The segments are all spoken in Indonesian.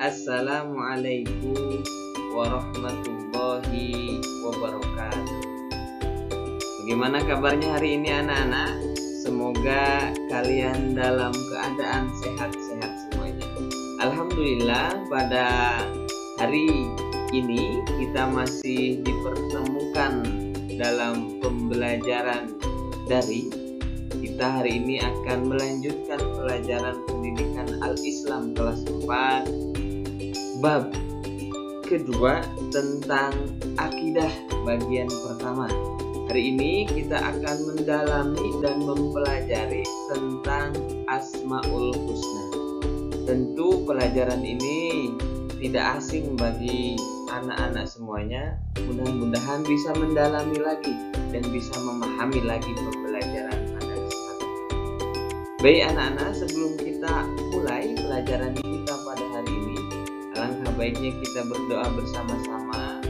Assalamualaikum warahmatullahi wabarakatuh. Bagaimana kabarnya hari ini anak-anak? Semoga kalian dalam keadaan sehat-sehat semuanya. Alhamdulillah pada hari ini kita masih dipertemukan dalam pembelajaran daring. Kita hari ini akan melanjutkan pelajaran pendidikan Al-Islam kelas 4 bab kedua tentang akidah bagian pertama. Hari ini kita akan mendalami dan mempelajari tentang Asmaul Husna. Tentu pelajaran ini tidak asing bagi anak-anak semuanya. Mudah-mudahan bisa mendalami lagi dan bisa memahami lagi pembelajaran pada kesempatan. Baik anak-anak, sebelum kita mulai pelajaran kita pada hari ini, alangkah baiknya kita berdoa bersama-sama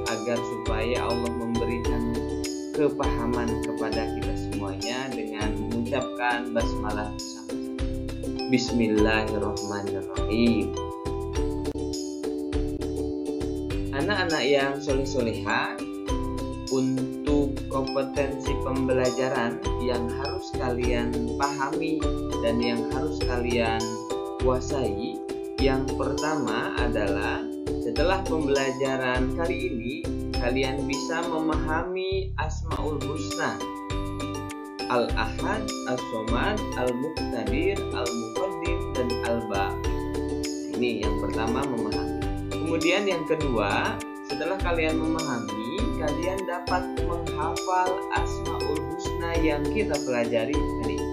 agar supaya Allah memberikan kepahaman kepada kita semuanya dengan mengucapkan basmalah bersama-sama. Bismillahirrahmanirrahim. Anak-anak yang soleh-soleha, untuk kompetensi pembelajaran yang harus kalian pahami dan yang harus kalian kuasai, yang pertama adalah setelah pembelajaran kali ini kalian bisa memahami Asmaul Husna, Al-Ahad, As-Somad, Al-Muqtadir, Al-Muqaddim, dan Al-Baqi. Ini yang pertama, memahami. Kemudian yang kedua, setelah kalian memahami, kalian dapat menghafal Asmaul Husna yang kita pelajari hari ini.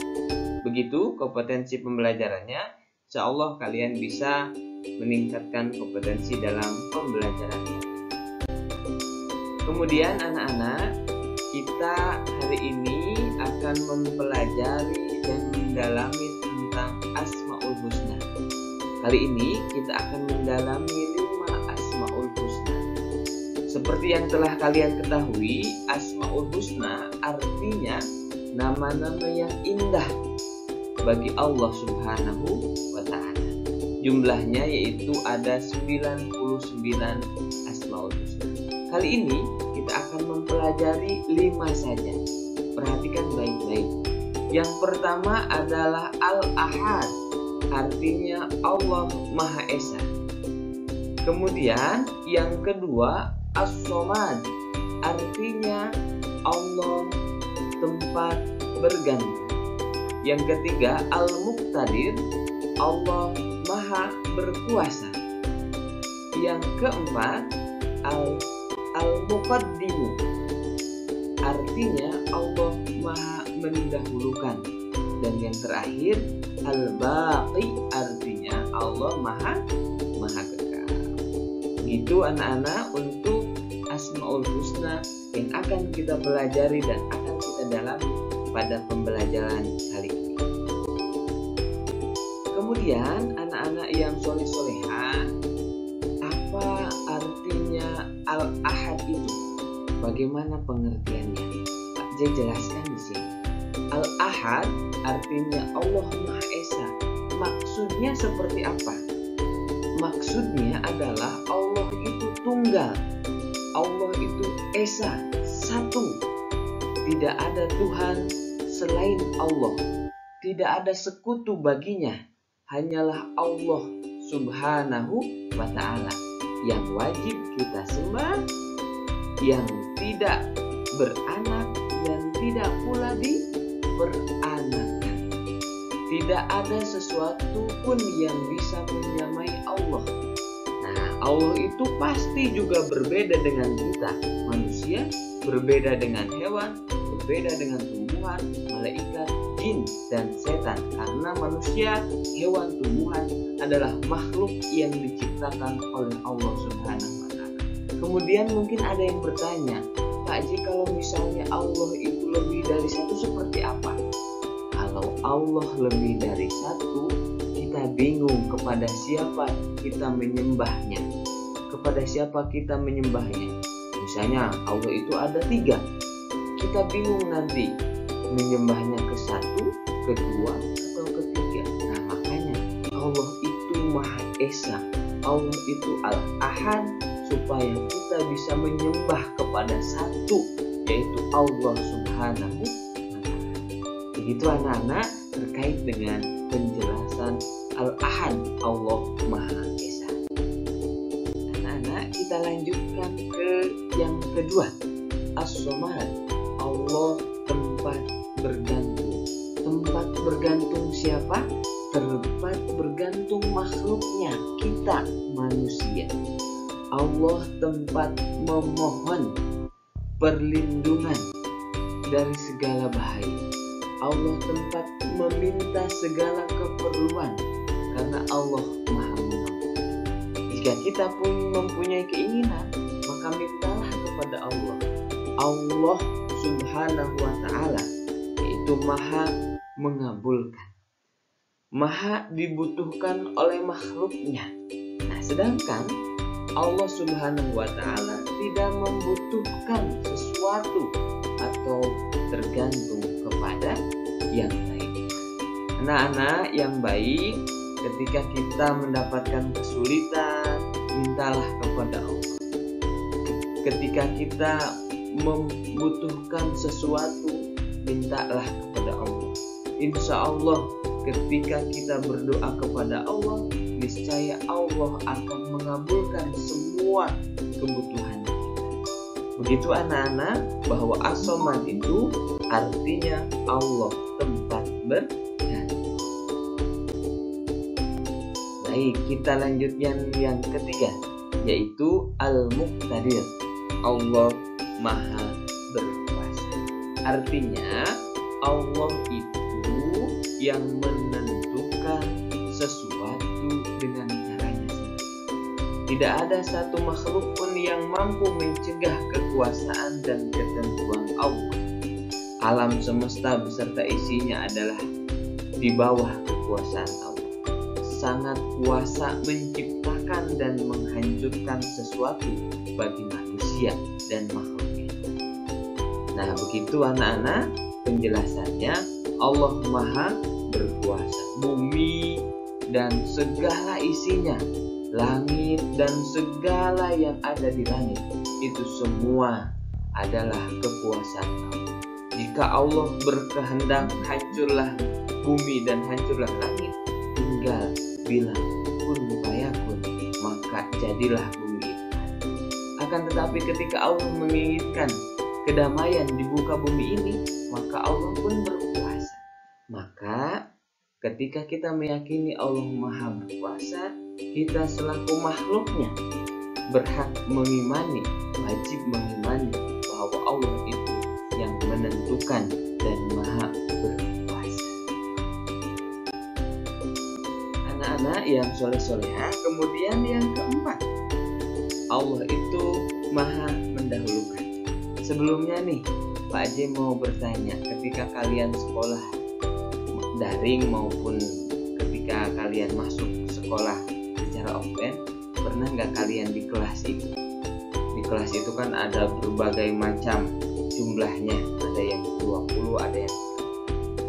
Begitu kompetensi pembelajarannya, insya Allah kalian bisa meningkatkan kompetensi dalam pembelajaran. Kemudian anak-anak, kita hari ini akan mempelajari dan mendalami tentang Asmaul Husna. Kali ini kita akan mendalami 5 Asmaul Husna. Seperti yang telah kalian ketahui, Asmaul Husna artinya nama-nama yang indah bagi Allah Subhanahu wa Ta'ala. Jumlahnya yaitu ada 99 Asmaul Husna. Kali ini kita akan mempelajari 5 saja. Perhatikan baik-baik. Yang pertama adalah Al-Ahad, artinya Allah Maha Esa. Kemudian yang kedua As-Somad, artinya Allah tempat bergantung. Yang ketiga Al-Muqtadir, Allah Maha berkuasa. Yang keempat Al-Muqaddimu, artinya Allah Maha mendahulukan. Dan yang terakhir Al-Baqi, artinya Allah Maha kekal. Begitu anak-anak untuk Asmaul Husna yang akan kita pelajari dan akan kita dalami pada pembelajaran kali ini. Kemudian anak-anak yang soleh-soleha, apa artinya Al-Ahad itu? Bagaimana pengertiannya? Pak J jelaskan di sini. Al-Ahad artinya Allah Maha Esa. Maksudnya seperti apa? Maksudnya adalah Allah itu tunggal, Allah itu Esa, satu. Tidak ada Tuhan selain Allah, tidak ada sekutu baginya. Hanyalah Allah Subhanahu wa Ta'ala yang wajib kita sembah, yang tidak beranak dan tidak pula diperanakan. Tidak ada sesuatu pun yang bisa menyamai Allah. Nah, Allah itu pasti juga berbeda dengan kita, manusia, berbeda dengan hewan, berbeda dengan tumbuhan, malaikat, jin, dan setan. Karena manusia, hewan, tumbuhan adalah makhluk yang diciptakan oleh Allah Subhanahu wa Ta'ala. Kemudian mungkin ada yang bertanya, Pak Ji, kalau misalnya Allah itu lebih dari satu seperti apa? Kalau Allah lebih dari satu, kita bingung kepada siapa kita menyembahnya. Kepada siapa kita menyembahnya. Misalnya Allah itu ada 3, kita bingung nanti menyembahnya ke satu, kedua, atau ketiga. Nah makanya Allah itu Maha Esa, Allah itu Al-Ahad, supaya kita bisa menyembah kepada satu, yaitu Allah Subhanahu wa Ta'ala. Begitu anak-anak terkait dengan penjelasan Al-Ahad, Allah Maha Esa. Anak-anak, kita lanjutkan ke yang kedua, As-Samad, Allah tempat bergantung. Tempat bergantung siapa? Tempat bergantung makhluknya, kita manusia. Allah tempat memohon perlindungan dari segala bahaya. Allah tempat meminta segala keperluan, karena Allah Maha Mengampuni. Jika kita pun mempunyai keinginan, maka mintalah kepada Allah. Allah Subhanahu wa Ta'ala yaitu Maha mengabulkan, Maha dibutuhkan oleh makhluknya. Nah, sedangkan Allah Subhanahu wa Ta'ala tidak membutuhkan sesuatu atau tergantung kepada yang lain. Anak-anak yang baik, ketika kita mendapatkan kesulitan, mintalah kepada Allah. Ketika kita membutuhkan sesuatu, mintalah kepada Allah. Insya Allah ketika kita berdoa kepada Allah, niscaya Allah akan mengabulkan semua kebutuhan kita. Begitu anak-anak, bahwa As-Samad itu artinya Allah tempat bergantung. Baik, kita lanjutkan yang ketiga, yaitu Al-Muqtadir, Allah Maha berkuasa. Artinya Allah itu yang menentukan sesuatu dengan caranya sendiri. Tidak ada satu makhluk pun yang mampu mencegah kekuasaan dan ketentuan Allah. Alam semesta beserta isinya adalah di bawah kekuasaan Allah. Sangat kuasa menciptakan dan menghancurkan sesuatu bagi manusia dan makhluk. Nah, begitu anak-anak penjelasannya. Allah Maha berkuasa. Bumi dan segala isinya, langit dan segala yang ada di langit, itu semua adalah kekuasaan Allah. Jika Allah berkehendak hancurlah bumi dan hancurlah langit, tinggal bilang kun fayakun, maka jadilah bumi itu. Akan tetapi ketika Allah menginginkan kedamaian di muka bumi ini, maka Allah pun berkuasa. Maka ketika kita meyakini Allah Maha berkuasa, kita selaku makhluknya berhak mengimani, wajib mengimani bahwa Allah itu yang menentukan dan Maha berkuasa. Anak-anak yang soleh-solehah, kemudian yang keempat, Allah itu Maha mendahulukan. Sebelumnya nih, Pak J mau bertanya, ketika kalian sekolah daring maupun ketika kalian masuk sekolah secara offline, pernah nggak kalian di kelas itu? Di kelas itu kan ada berbagai macam jumlahnya, ada yang 20, ada yang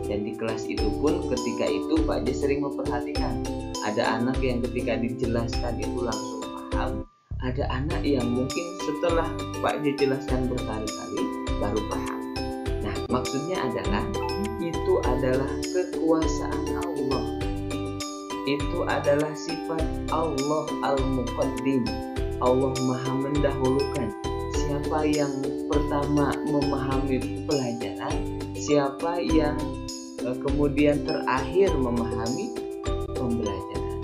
dan di kelas itu pun ketika itu Pak J sering memperhatikan, ada anak yang ketika dijelaskan itu langsung paham, ada anak yang mungkin setelah Pak J jelaskan berkali-kali baru paham. Nah, maksudnya adalah itu adalah kekuasaan Allah. Itu adalah sifat Allah Al-Muqaddim. Allah Maha mendahulukan. Siapa yang pertama memahami pelajaran, siapa yang kemudian terakhir memahami pembelajaran.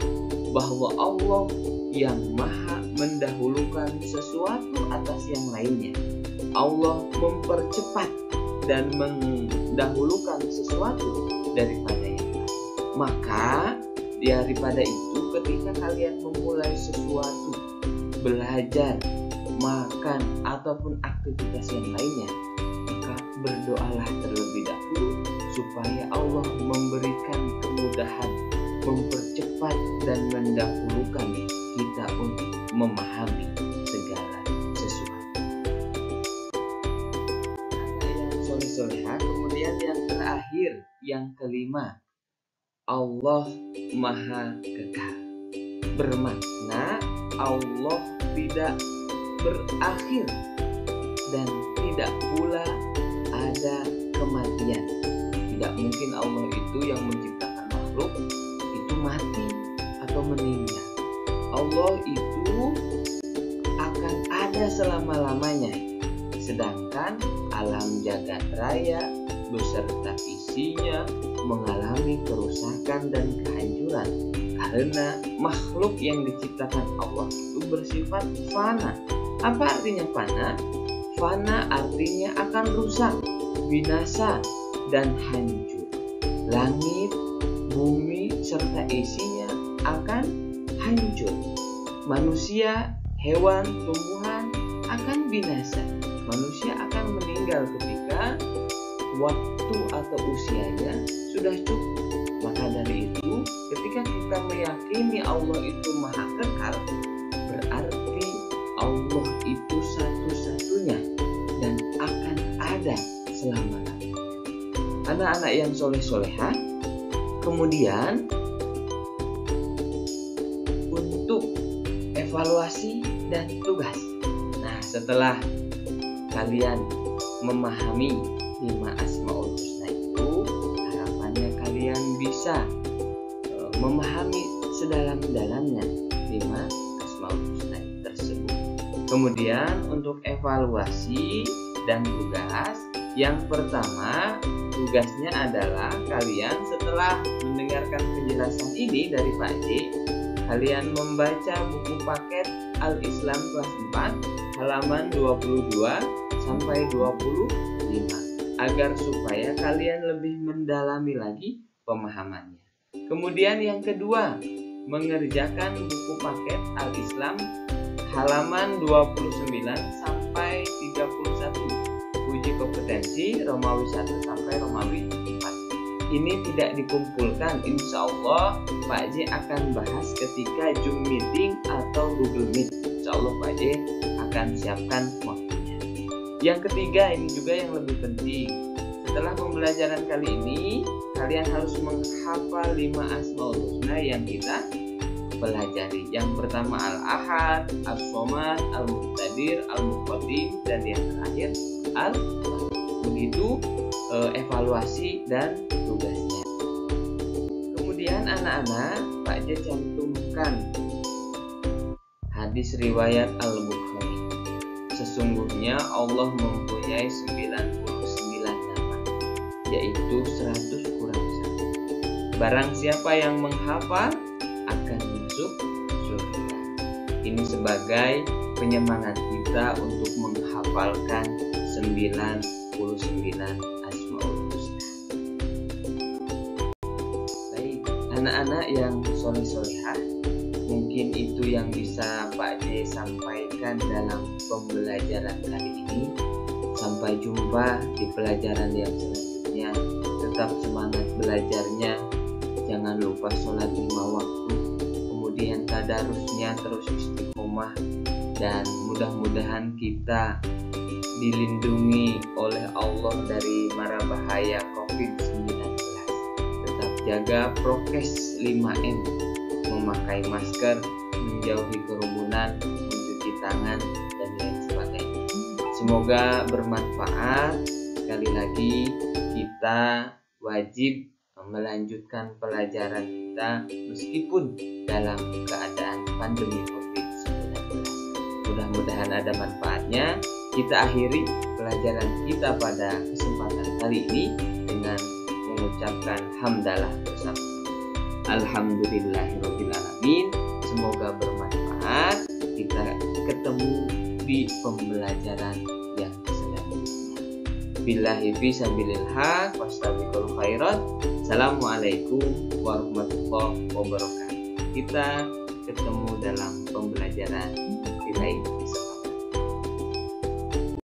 Bahwa Allah yang Maha mendahulukan sesuatu atas yang lainnya. Allah mempercepat dan mendahulukan sesuatu daripada yang lain. Maka daripada itu, ketika kalian memulai sesuatu, belajar, makan, ataupun aktivitas yang lainnya, maka berdoalah terlebih dahulu supaya Allah memberikan kemudahan, mempercepat dan mendahulukan kita untuk memahami segala sesuatu. Yang soleh-solehah, kemudian yang terakhir, yang kelima, Allah Maha Kekal. bermakna Allah tidak berakhir dan tidak pula ada kematian. Tidak mungkin Allah itu yang menciptakan makhluk itu mati atau meninggal. Allah itu akan ada selama-lamanya. Sedangkan alam jagat raya beserta isinya mengalami kerusakan dan kehancuran karena makhluk yang diciptakan Allah itu bersifat fana. Apa artinya fana? Fana artinya akan rusak, binasa, dan hancur. Langit, bumi, serta isinya akan hancur. Manusia, hewan, tumbuhan akan binasa. Manusia akan meninggal ketika waktu atau usianya sudah cukup. Maka dari itu, ketika kita meyakini Allah itu maha kekal, berarti Allah itu satu-satunya dan akan ada selama-lamanya. Anak-anak yang soleh-solehah, kemudian untuk evaluasi dan tugas. Nah, setelah kalian memahami 5 Asmaul Husna itu, harapannya kalian bisa memahami sedalam-dalamnya 5 Asmaul Husna tersebut. Kemudian untuk evaluasi dan tugas, yang pertama tugasnya adalah kalian setelah mendengarkan penjelasan ini dari Pak J, kalian membaca buku paket Al-Islam kelas 4 halaman 22 sampai 25 agar supaya kalian lebih mendalami lagi pemahamannya. Kemudian yang kedua, mengerjakan buku paket Al-Islam halaman 29 sampai 31 uji kompetensi Romawi 1 sampai Romawi 4. Ini tidak dikumpulkan, insya Allah Pak J akan bahas ketika Zoom meeting atau Google Meet. Insya Allah Pak J akan siapkan waktunya. Yang ketiga, ini juga yang lebih penting. Setelah pembelajaran kali ini, kalian harus menghafal 5 Asmaul Husna yang kita pelajari. Yang pertama Al-Ahad, As-Somad, Al-Muqtadir, Al-Muqaddim, dan yang terakhir Al-Ahad. Begitu evaluasi dan tugasnya. Kemudian anak-anak, Pak J cantumkan hadis riwayat Al-Bukhari. Sesungguhnya Allah mempunyai 99 nama, yaitu 100 kurang 1. Barang siapa yang menghafal akan masuk surga. Ini sebagai penyemangat kita untuk menghafalkan 99 Asmaul Husna. Baik, anak-anak yang soleh-solehah, mungkin itu yang bisa Pak J sampaikan dalam pembelajaran kali ini. Sampai jumpa di pelajaran yang selanjutnya. Tetap semangat belajarnya. Jangan lupa sholat 5 waktu. Kemudian tadarusnya terus istiqomah. Dan mudah-mudahan kita dilindungi oleh Allah dari mara bahaya COVID-19. Tetap jaga prokes 5M, memakai masker, menjauhi kerumunan, mencuci tangan, dan lain sebagainya. Semoga bermanfaat. Sekali lagi, kita wajib melanjutkan pelajaran kita meskipun dalam keadaan pandemi COVID-19. Mudah-mudahan ada manfaatnya. Kita akhiri pelajaran kita pada kesempatan kali ini dengan mengucapkan hamdalah bersama. Alhamdulillahirabbil alamin. Semoga bermanfaat. Kita ketemu di pembelajaran yang selanjutnya. Billahi fi sabilil haq wastabiqul khairat. Assalamualaikum warahmatullahi wabarakatuh. Kita ketemu dalam pembelajaran lain.